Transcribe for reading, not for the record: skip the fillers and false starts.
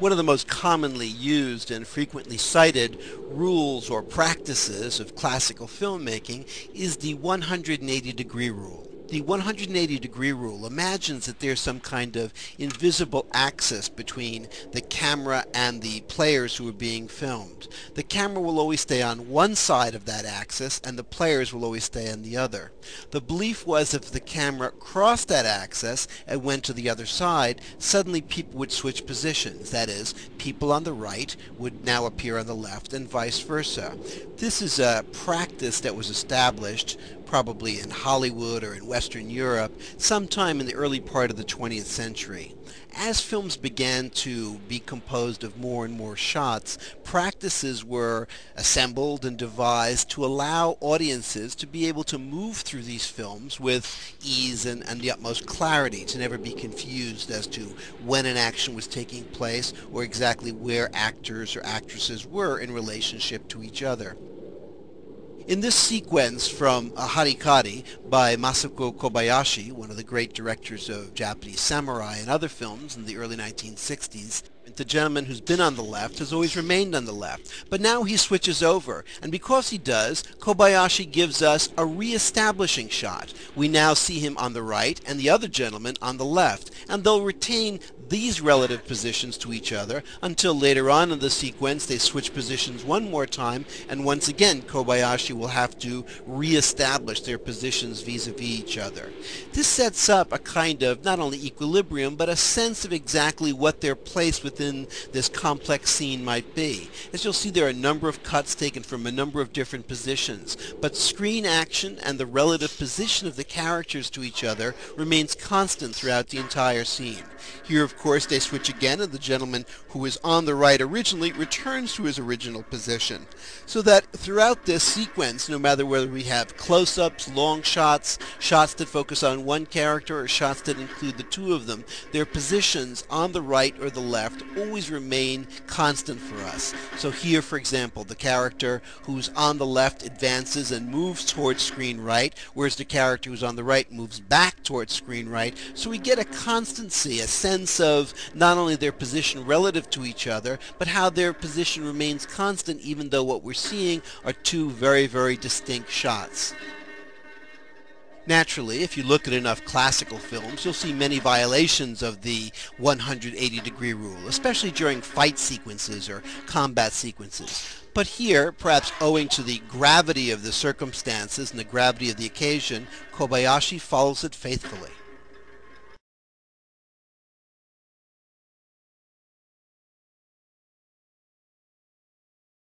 One of the most commonly used and frequently cited rules or practices of classical filmmaking is the 180-degree rule. The 180-degree rule imagines that there's some kind of invisible axis between the camera and the players who are being filmed. The camera will always stay on one side of that axis and the players will always stay on the other. The belief was if the camera crossed that axis and went to the other side, suddenly people would switch positions. That is, people on the right would now appear on the left and vice versa. This is a practice that was established probably in Hollywood or in Western Europe sometime in the early part of the 20th century. As films began to be composed of more and more shots, practices were assembled and devised to allow audiences to be able to move through these films with ease and the utmost clarity, to never be confused as to when an action was taking place or exactly where actors or actresses were in relationship to each other. In this sequence from Harikari by Masako Kobayashi, one of the great directors of Japanese samurai and other films in the early 1960s, the gentleman who's been on the left has always remained on the left, but now he switches over, and because he does, Kobayashi gives us a re-establishing shot. We now see him on the right and the other gentleman on the left, and they'll retain these relative positions to each other until later on in the sequence they switch positions one more time, and once again Kobayashi will have to re-establish their positions vis-a-vis each other. This sets up a kind of not only equilibrium but a sense of exactly what their place within this complex scene might be. As you'll see, there are a number of cuts taken from a number of different positions, but screen action and the relative position of the characters to each other remains constant throughout the entire scene. Here, of course, they switch again, and the gentleman who was on the right originally returns to his original position. So that throughout this sequence, no matter whether we have close-ups, long shots, shots that focus on one character, or shots that include the two of them, their positions on the right or the left always remain constant for us. So here, for example, the character who's on the left advances and moves towards screen right, whereas the character who's on the right moves back towards screen right. So we get a constancy, a sense of not only their position relative to each other, but how their position remains constant even though what we're seeing are two very, very distinct shots. Naturally, if you look at enough classical films, you'll see many violations of the 180-degree rule, especially during fight sequences or combat sequences. But here, perhaps owing to the gravity of the circumstances and the gravity of the occasion, Kobayashi follows it faithfully.